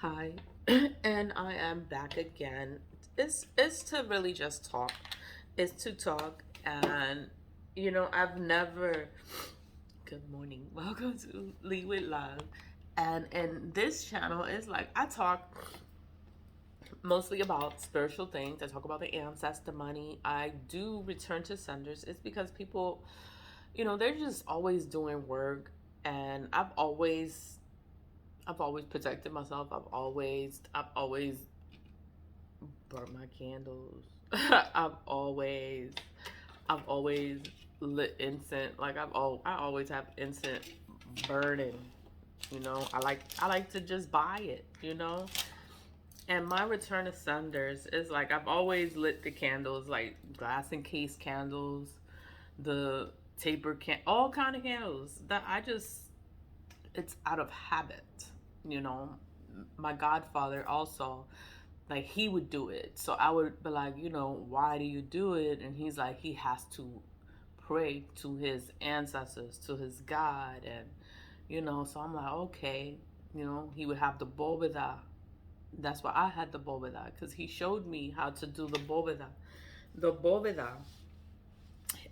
Hi, and I am back again. It's to really just talk. It's to talk, and I've never. Good morning. Welcome to Lead with Love, and in this channel, it's like I talk mostly about spiritual things. I talk about the ancestor money. I do return to senders. It's because people, they're just always doing work, and I've always protected myself. I've always burnt my candles. I've always lit incense. Like I always have incense burning. I like to just buy it. And my return to senders is like I've always lit the candles, like glass encased candles, the all kind of candles that it's out of habit. You know, my godfather also, like, he would do it. So I would be like, why do you do it? And he's like, he has to pray to his ancestors, to his God. And, so I'm like, okay. He would have the boveda. That's why I had the boveda, because he showed me how to do the boveda. The boveda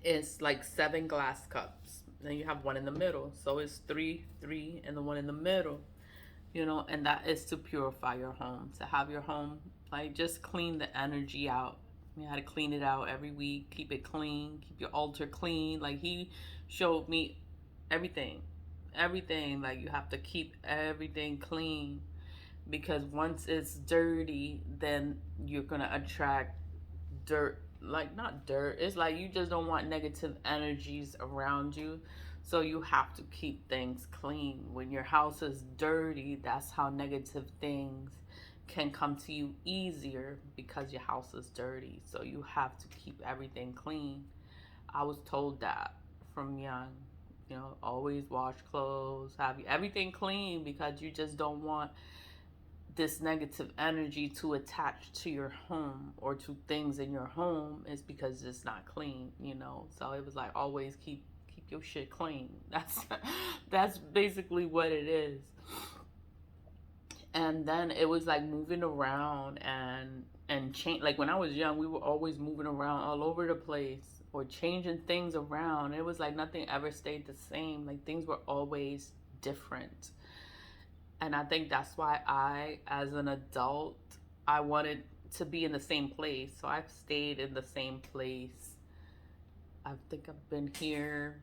is like seven glass cups. Then you have one in the middle. So it's three, three, and the one in the middle. And that is to purify your home, to have your home, like, just clean the energy out. You had to clean it out every week, keep it clean, keep your altar clean. Like, he showed me everything, everything. Like, you have to keep everything clean, because once it's dirty, then you're gonna attract dirt. Like, not dirt, it's like you just don't want negative energies around you. So you have to keep things clean. When your house is dirty, that's how negative things can come to you easier, because your house is dirty. So you have to keep everything clean. I was told that from young. Always wash clothes, have everything clean, because you just don't want this negative energy to attach to your home or to things in your home. Is because it's not clean. So it was like, always keep your shit clean. That's basically what it is. And then it was like moving around and change. Like, when I was young, we were always moving around all over the place, or changing things around. It was like nothing ever stayed the same. Like, things were always different. And I think that's why as an adult, I wanted to be in the same place. So I've stayed in the same place. I think I've been here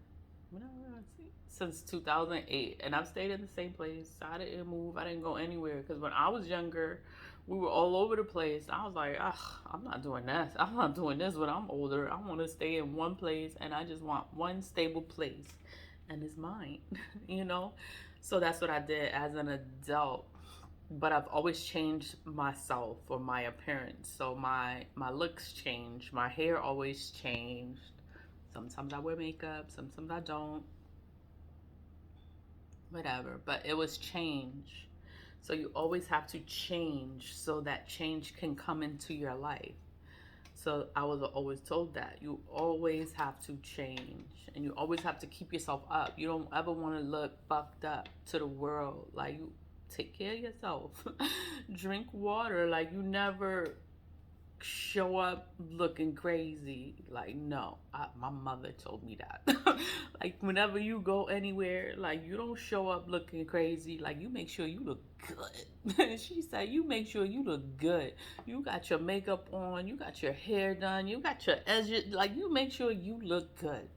since 2008, and I've stayed in the same place. I didn't move. I didn't go anywhere, because when I was younger, we were all over the place. I was like, I'm not doing this. I'm not doing this when I'm older. I want to stay in one place, and I just want one stable place, and it's mine. you know? So that's what I did as an adult. But I've always changed myself, or my appearance. So my looks change. My hair always changed. Sometimes I wear makeup, sometimes I don't. Whatever. But it was change. So you always have to change, so that change can come into your life. So I was always told that you always have to change, and you always have to keep yourself up. You don't ever want to look fucked up to the world. Like, you take care of yourself. Drink water. Like, you never show up looking crazy. Like, no, my mother told me that. Like, whenever you go anywhere, like, you don't show up looking crazy. Like, you make sure you look good. She said, you make sure you look good. You got your makeup on, you got your hair done, you got your edges. Like, you make sure you look good.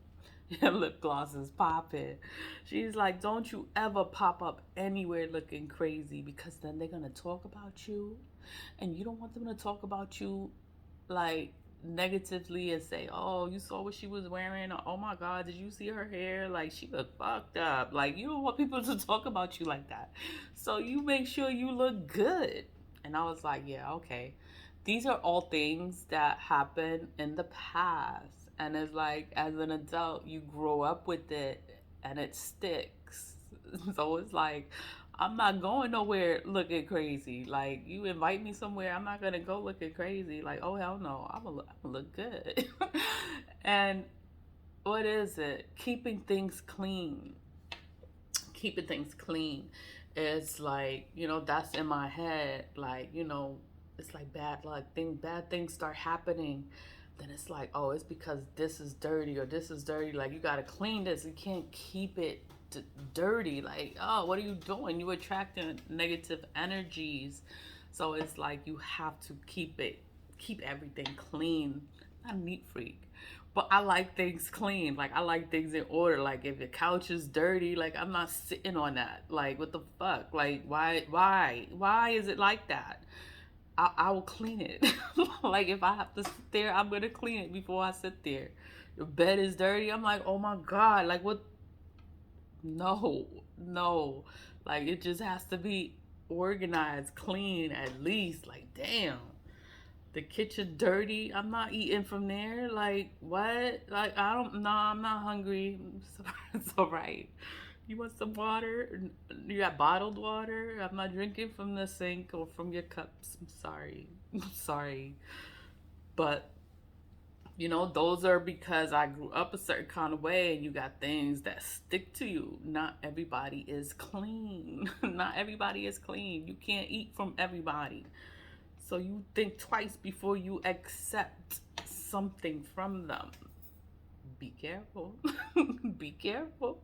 Your lip gloss is popping. She's like, don't you ever pop up anywhere looking crazy, because then they're gonna talk about you, and you don't want them to talk about you, like, negatively, and say, oh, you saw what she was wearing, or, oh my god, did you see her hair, like, she looked fucked up. Like, you don't want people to talk about you like that. So you make sure you look good. And I was like, yeah, okay, these are all things that happen in the past. And it's like, as an adult, you grow up with it, and it sticks. So it's like, I'm not going nowhere looking crazy. Like, you invite me somewhere, I'm not gonna go looking crazy. Like, oh hell no, I'm gonna look good. And what is it? Keeping things clean. Keeping things clean. it's like, that's in my head. Like, it's like bad luck. Bad things start happening. Then it's like, oh, it's because this is dirty or this is dirty. Like, you got to clean this. You can't keep it dirty. Like, oh, what are you doing? You attracting negative energies. So it's like you have to keep everything clean. I'm a neat freak. But I like things clean. Like, I like things in order. Like, if the couch is dirty, like, I'm not sitting on that. Like, what the fuck? Like, why is it like that? I will clean it. Like, if I have to sit there, I'm gonna clean it before I sit there. The bed is dirty. I'm like, oh my god, like what? No, no. Like, it just has to be organized, clean at least. Like, damn. The kitchen dirty. I'm not eating from there. Like, what? Like, I don't, no, I'm not hungry. It's all right. You want some water? You got bottled water? I'm not drinking from the sink or from your cups. I'm sorry. I'm sorry. But, those are because I grew up a certain kind of way and you got things that stick to you. Not everybody is clean. Not everybody is clean. You can't eat from everybody. So you think twice before you accept something from them. Be careful. Be careful.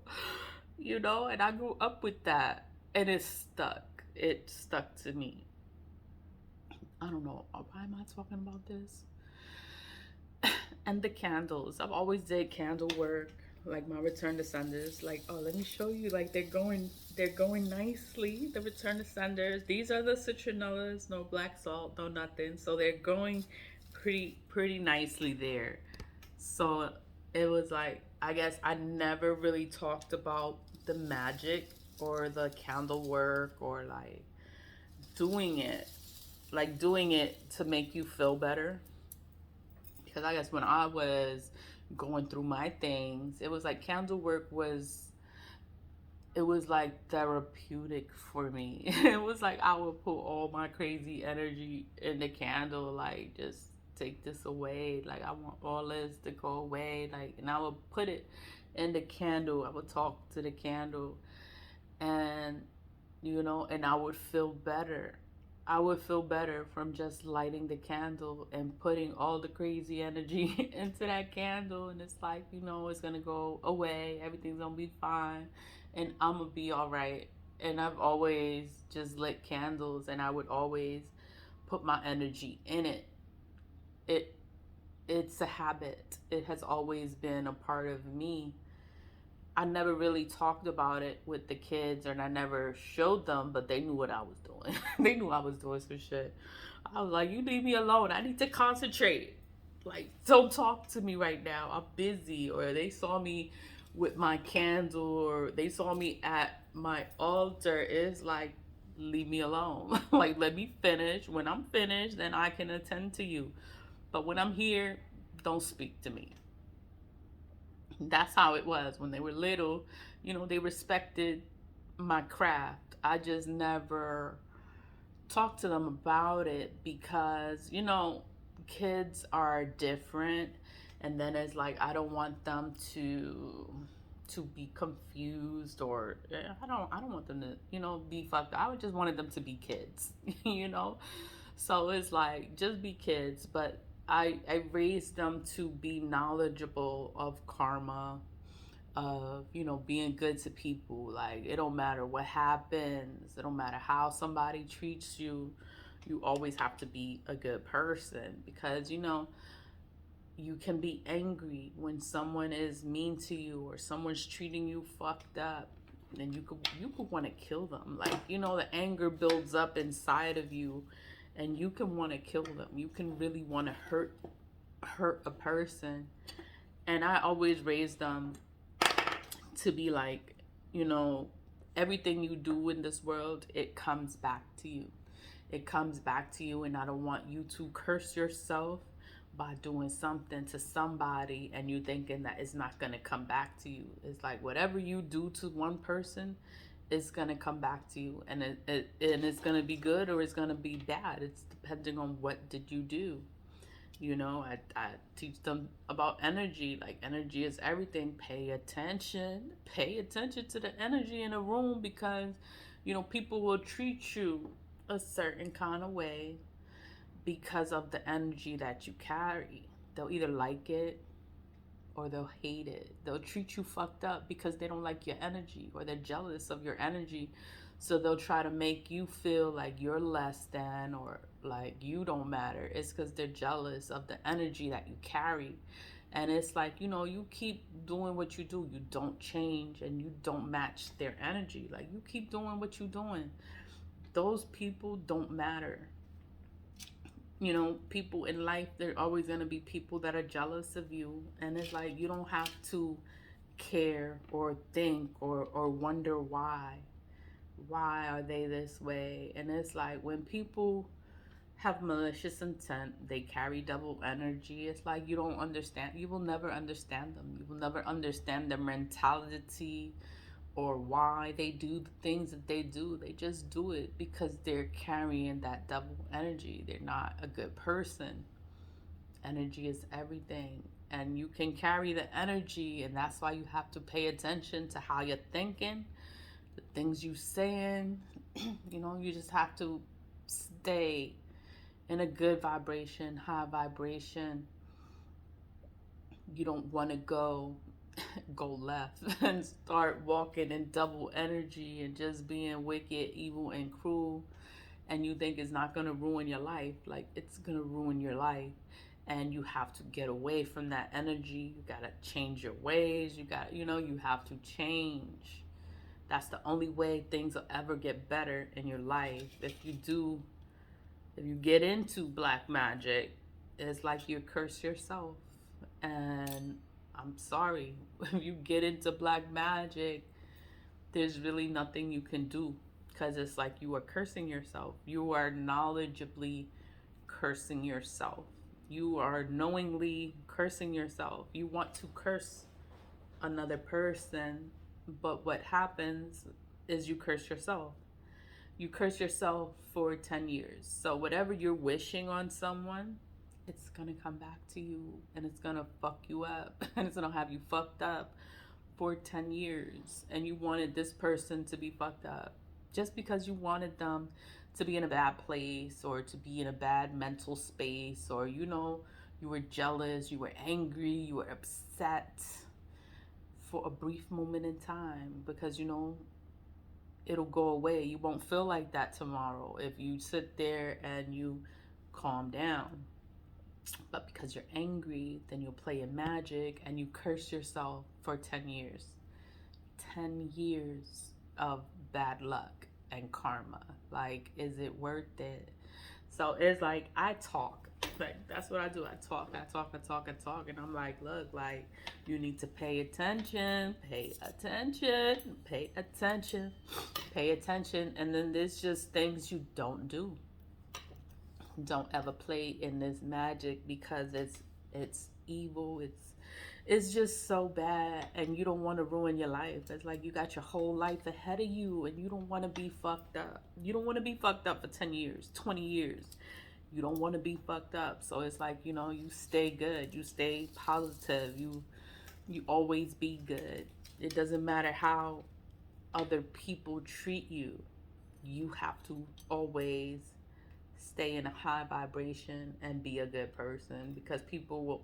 And I grew up with that. And it stuck. It stuck to me. I don't know. Why am I talking about this? And the candles. I've always did candle work. Like my return to senders. Like, oh, let me show you. Like they're going nicely. The return to senders. These are the citronellas. No black salt, no nothing. So they're going pretty nicely there. So it was like, I guess I never really talked about the magic or the candle work or doing it doing it to make you feel better. Because I guess when I was going through my things, it was like candle work was like therapeutic for me. It was like I would put all my crazy energy in the candle, like just take this away. Like I want all this to go away. Like, and I would put it in the candle. I would talk to the candle, and and I would feel better. I would feel better from just lighting the candle and putting all the crazy energy into that candle. And it's like, it's going to go away. Everything's going to be fine. And I'm going to be all right. And I've always just lit candles and I would always put my energy in it. It's a habit. It has always been a part of me. I never really talked about it with the kids and I never showed them, but they knew what I was doing. They knew I was doing some shit. I was like, you leave me alone. I need to concentrate. Like, don't talk to me right now. I'm busy. Or they saw me with my candle or they saw me at my altar. It's like, leave me alone. Like, let me finish. When I'm finished, then I can attend to you. But when I'm here, don't speak to me. That's how it was when they were little. They respected my craft. I just never talked to them about it because, kids are different. And then it's like, I don't want them to be confused or I don't want them to, be fucked up. I just wanted them to be kids, So it's like, just be kids. But I raised them to be knowledgeable of karma, of, being good to people. Like, it don't matter what happens. It don't matter how somebody treats you. You always have to be a good person because, you can be angry when someone is mean to you or someone's treating you fucked up. And you could want to kill them. Like, the anger builds up inside of you and you can want to kill them. You can really want to hurt a person. And I always raised them to be like, everything you do in this world, it comes back to you. It comes back to you, and I don't want you to curse yourself by doing something to somebody and you thinking that it's not going to come back to you. It's like whatever you do to one person, it's gonna come back to you, and it's gonna be good or it's gonna be bad. It's depending on what did you do. I teach them about energy. Like, energy is everything. Pay attention to the energy in a room because You know, people will treat you a certain kind of way because of the energy that you carry. They'll either like it or they'll hate it. They'll treat you fucked up because they don't like your energy or they're jealous of your energy. So they'll try to make you feel like you're less than or like you don't matter. It's because they're jealous of the energy that you carry. And it's like, you know, you keep doing what you do. You don't change and you don't match their energy. Like, you keep doing what you're doing. Those people don't matter. You know, people in life, there are always going to be people that are jealous of you. And it's like, you don't have to care or think or wonder why. Why are they this way? And it's like, when people have malicious intent, they carry double energy. It's like, you don't understand. You will never understand them. You will never understand their mentality or why they do the things that they do. They just do it because they're carrying that double energy. They're not a good person. Energy is everything. And you can carry the energy, and that's why you have to pay attention to how you're thinking, the things you saying. You know, you just have to stay in a good vibration, high vibration. You don't want to go left and start walking in double energy and just being wicked, evil, and cruel, and you think it's not going to ruin your life. Like, it's going to ruin your life, and you have to get away from that energy. You got to change your ways. You have to change. That's the only way things will ever get better in your life. If you get into black magic, it's like you curse yourself. And I'm sorry, if you get into black magic, there's really nothing you can do, because it's like you are cursing yourself. You are knowledgeably cursing yourself. You are knowingly cursing yourself. You want to curse another person, but what happens is you curse yourself. You curse yourself for 10 years. So whatever you're wishing on someone, it's gonna come back to you and it's gonna fuck you up and it's gonna have you fucked up for 10 years. And you wanted this person to be fucked up just because you wanted them to be in a bad place or to be in a bad mental space, or you were jealous, you were angry, you were upset for a brief moment in time, because it'll go away. You won't feel like that tomorrow if you sit there and you calm down. But because you're angry, then you'll play in magic and you curse yourself for 10 years. 10 years of bad luck and karma. Like, is it worth it? So it's like, I talk. Like, that's what I do. I talk. And I'm like, look, like, you need to pay attention, pay attention, pay attention, pay attention. And then there's just things you don't do. Don't ever play in this magic, because it's evil. It's just so bad, and you don't want to ruin your life. It's like you got your whole life ahead of you and you don't want to be fucked up. You don't want to be fucked up for 10 years, 20 years. You don't want to be fucked up. So it's like, you stay good, you stay positive, you always be good. It doesn't matter how other people treat you. You have to always stay in a high vibration and be a good person, because people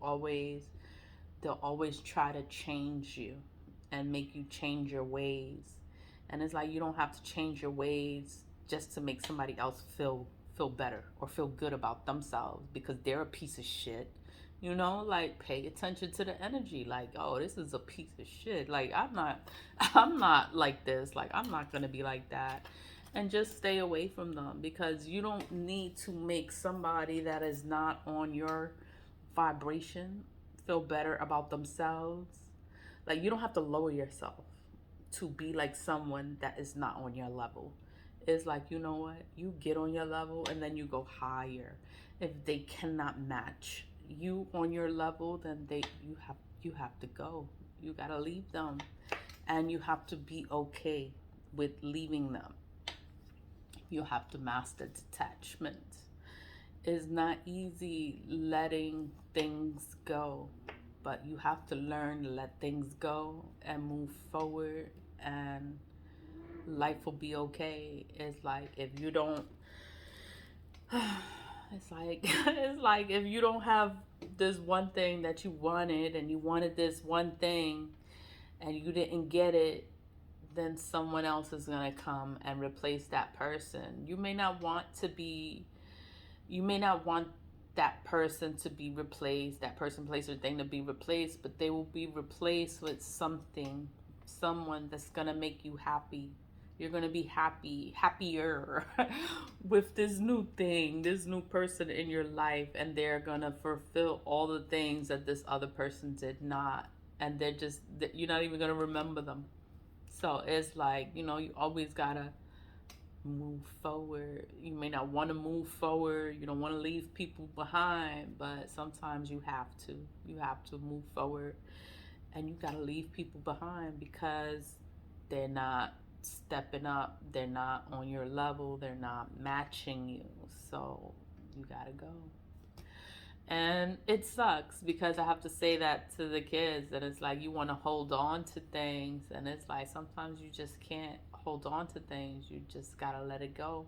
they'll always try to change you and make you change your ways. And it's like, you don't have to change your ways just to make somebody else feel better or feel good about themselves, because they're a piece of shit. Like, pay attention to the energy. Like, oh, this is a piece of shit. Like, I'm not like this. Like, I'm not gonna be like that. And just stay away from them, because you don't need to make somebody that is not on your vibration feel better about themselves. Like, you don't have to lower yourself to be like someone that is not on your level. It's like, you know what? You get on your level and then you go higher. If they cannot match you on your level, then you have to go. You got to leave them, and you have to be okay with leaving them. You have to master detachment. It's not easy letting things go, but you have to learn to let things go and move forward and life will be okay. It's like if you don't it's like it's like if you don't have this one thing that you wanted, and you wanted this one thing and you didn't get it, then someone else is going to come and replace that person. You may not want that person to be replaced, that person, place, or thing to be replaced, but they will be replaced with something, someone that's gonna make you happy. You're gonna be happier with this new thing, this new person in your life, and they're gonna fulfill all the things that this other person did not. And you're not even gonna remember them. So it's like, you always gotta move forward. You may not want to move forward. You don't want to leave people behind, but sometimes you have to. You have to move forward, and you got to leave people behind because they're not stepping up. They're not on your level. They're not matching you. So you got to go. And it sucks because I have to say that to the kids, and it's like you want to hold on to things, and it's like sometimes you just can't hold on to things. You just gotta let it go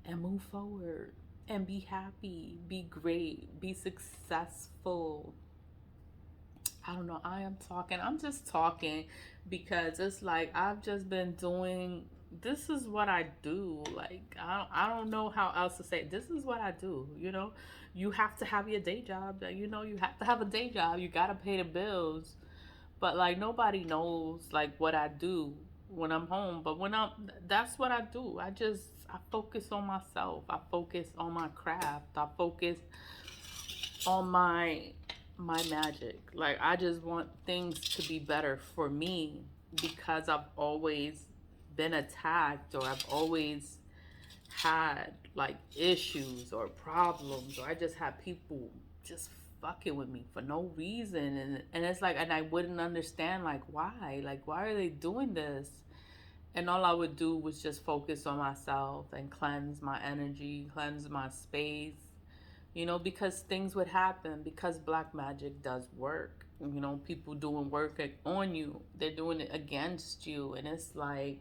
and move forward and be happy, be great, be successful. I don't know. I'm just talking because it's like I've just been doing. This is what I do. Like I don't know how else to say it. This is what I do. You have to have your day job. You have to have a day job. You gotta pay the bills. But like nobody knows like what I do when I'm home. But that's what I do. I focus on myself. I focus on my craft. I focus on my magic. Like I just want things to be better for me because I've always been attacked, or I've always had like issues or problems, or I just had people just fucking with me for no reason, and it's like, and I wouldn't understand like why are they doing this? And all I would do was just focus on myself and cleanse my energy, cleanse my space, because things would happen, because black magic does work. People doing work on you, they're doing it against you, and it's like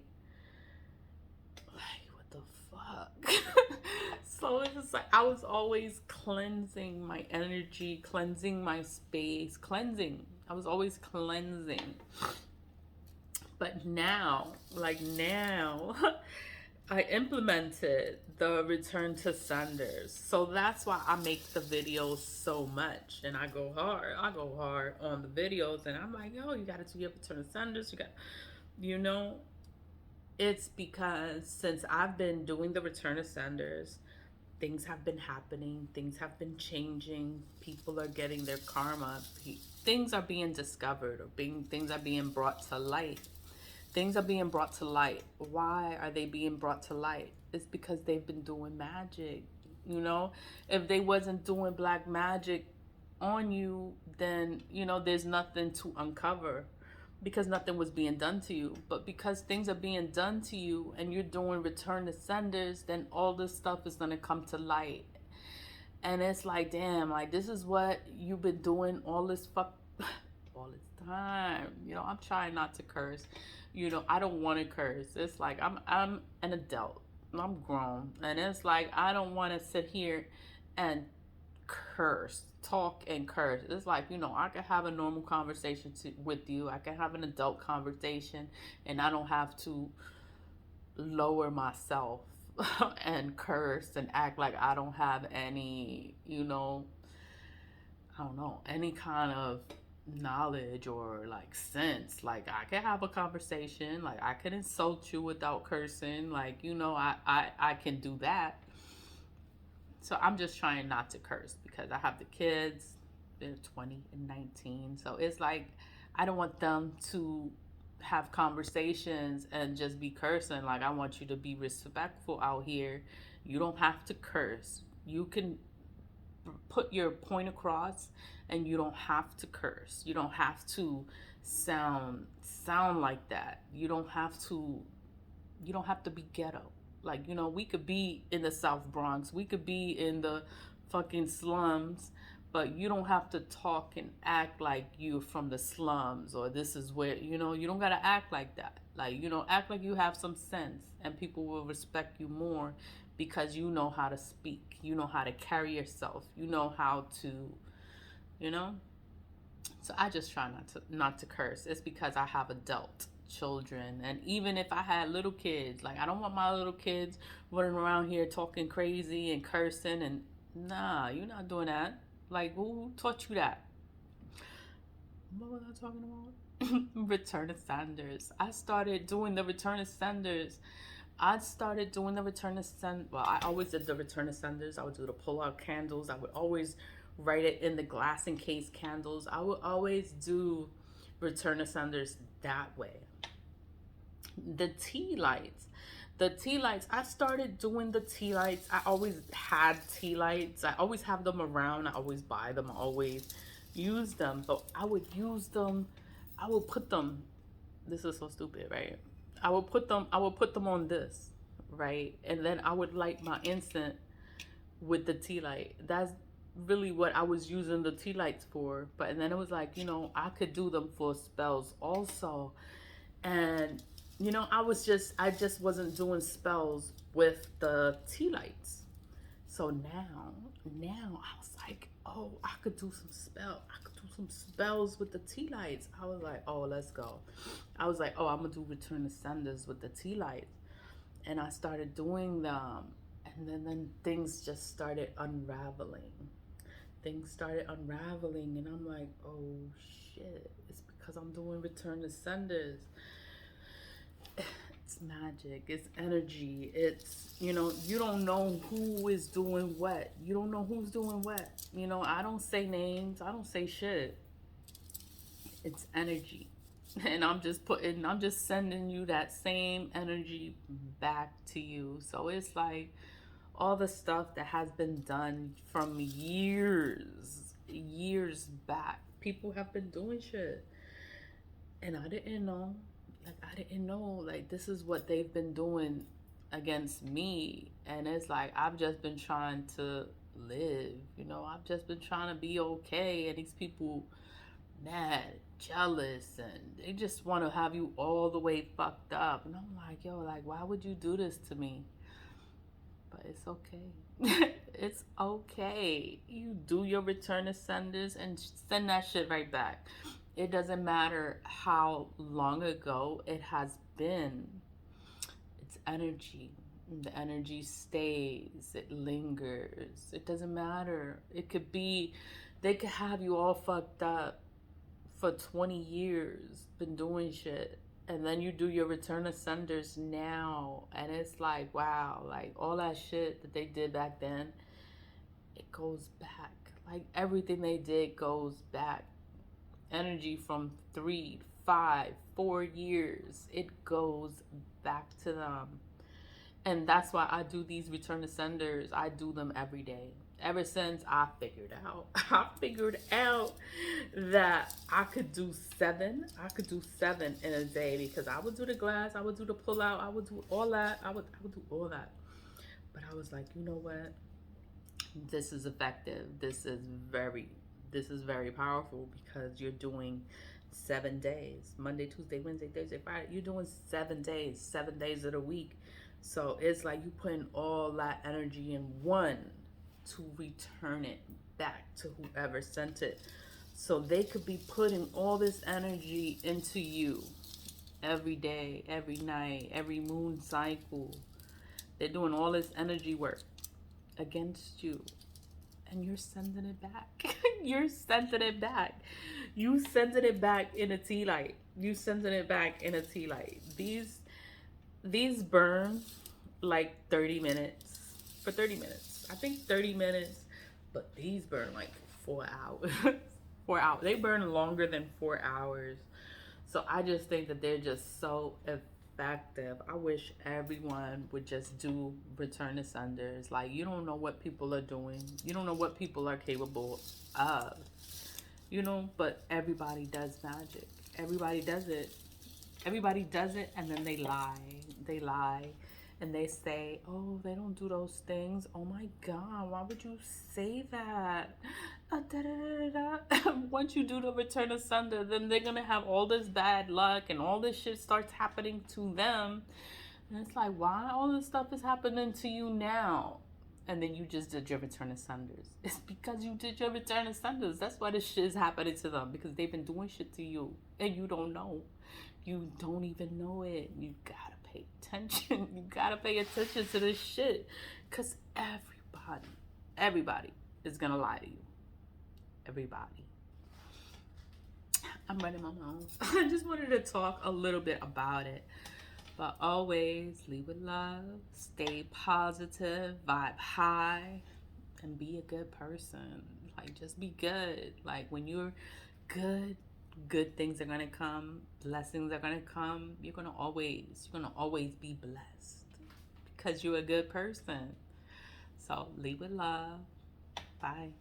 what the fuck? So it's just like I was always cleansing my energy, cleansing my space, cleansing. I was always cleansing. But now, I implemented the return to senders. So that's why I make the videos so much. And I go hard. On the videos. And I'm like, yo, you got to do your return to senders. It's because since I've been doing the return to senders, things have been happening. Things have been changing. People are getting their karma. Things are being discovered, or things are being brought to light. Things are being brought to light. Why are they being brought to light? It's because they've been doing magic. If they wasn't doing black magic on you, then, there's nothing to uncover, because nothing was being done to you. But because things are being done to you and you're doing return to senders, then all this stuff is going to come to light. And it's like, damn, like this is what you've been doing all this time. I'm trying not to curse. I don't want to curse. It's like I'm an adult. I'm grown. And it's like I don't want to sit here and talk and curse. It's like, I can have a normal conversation with you. I can have an adult conversation, and I don't have to lower myself and curse and act like I don't have any, I don't know, any kind of knowledge or like sense. Like I can have a conversation, like I can insult you without cursing, like I can do that. So I'm just trying not to curse because I have the kids. They're 20 and 19. So it's like I don't want them to have conversations and just be cursing. Like I want you to be respectful out here. You don't have to curse. You can put your point across, and you don't have to curse. You don't have to sound like that. You don't have to be ghetto. Like, we could be in the South Bronx. We could be in the fucking slums, but you don't have to talk and act like you're from the slums, or this is where, you don't got to act like that. Like, act like you have some sense, and people will respect you more because you know how to speak, you know how to carry yourself, you know how to, you know. So I just try not to curse. It's because I have adult children, and even if I had little kids, like, I don't want my little kids running around here talking crazy and cursing, and nah, you're not doing that. Like, who taught you that? What was I talking about? Return of Senders. I started doing the Return of Senders. Well, I always did the Return of Senders. I would do the pull-out candles. I would always write it in the glass encased candles. I would always do Return of Senders that way. The tea lights. I started doing the tea lights. I always had tea lights. I always have them around. I always buy them. I always use them. But I would use them. I would put them. This is so stupid, right? I would put them on this, right? And then I would light my incense with the tea light. That's really what I was using the tea lights for. But and then it was like, I could do them for spells also. And I just wasn't doing spells with the tea lights. So now I was like, oh, I could do some spells with the tea lights. I was like, oh, let's go. I was like, oh, I'm gonna do Return of Senders with the tea lights. And I started doing them, and then things just started unraveling. And I'm like, oh shit, it's because I'm doing Return of Senders. It's magic, it's energy, it's, you don't know who is doing what. You don't know who's doing what. I don't say names, I don't say shit. It's energy. And I'm just sending you that same energy back to you. So it's like all the stuff that has been done from years back. People have been doing shit. And I didn't know. Like, this is what they've been doing against me. And it's like, I've just been trying to live. I've just been trying to be okay. And these people mad, jealous, and they just want to have you all the way fucked up. And I'm like, yo, like, why would you do this to me? But it's okay. It's okay. You do your Return of Senders and send that shit right back. It doesn't matter how long ago it has been. It's energy. The energy stays. It lingers. It doesn't matter. They could have you all fucked up for 20 years, been doing shit. And then you do your Return of Senders now. And it's like, wow, like all that shit that they did back then, it goes back. Like everything they did goes back. Energy from 3, 5, 4 years, it goes back to them. And that's why I do these Return of Senders. I do them every day. Ever since I figured out that I could do 7 in a day, because I would do the glass, I would do the pull out, I would do all that. I would do all that. But I was like, you know what? This is effective. This is very powerful, because you're doing 7 days. Monday, Tuesday, Wednesday, Thursday, Friday. You're doing 7 days, 7 days of the week. So it's like you putting all that energy in one to return it back to whoever sent it. So they could be putting all this energy into you every day, every night, every moon cycle. They're doing all this energy work against you. And you're sending it back. You're sending it back. You sending it back in a tea light. These burn like 30 minutes. For 30 minutes. I think 30 minutes. But these burn like 4 hours. 4 hours. They burn longer than 4 hours. So I just think that they're just so effective. I wish everyone would just do Return of Senders. Like, you don't know what people are doing. You don't know what people are capable of. But everybody does magic. Everybody does it. And then they lie. and they say, oh, they don't do those things. Oh my God, why would you say that? Once you do the return asunder, then they're gonna have all this bad luck and all this shit starts happening to them. And it's like, why all this stuff is happening to you now? And then you just did your return asunders. It's because you did your return asunders. That's why this shit is happening to them, because they've been doing shit to you and you don't know. You don't even know it. You gotta pay attention. You gotta pay attention to this shit, because everybody is gonna lie to you. Everybody. I'm running my mouth. I just wanted to talk a little bit about it. But always lead with love, stay positive, vibe high, and be a good person. Like, just be good. Like, when you're good, good things are gonna come, blessings are gonna come. You're gonna always be blessed because you're a good person. So lead with love. Bye.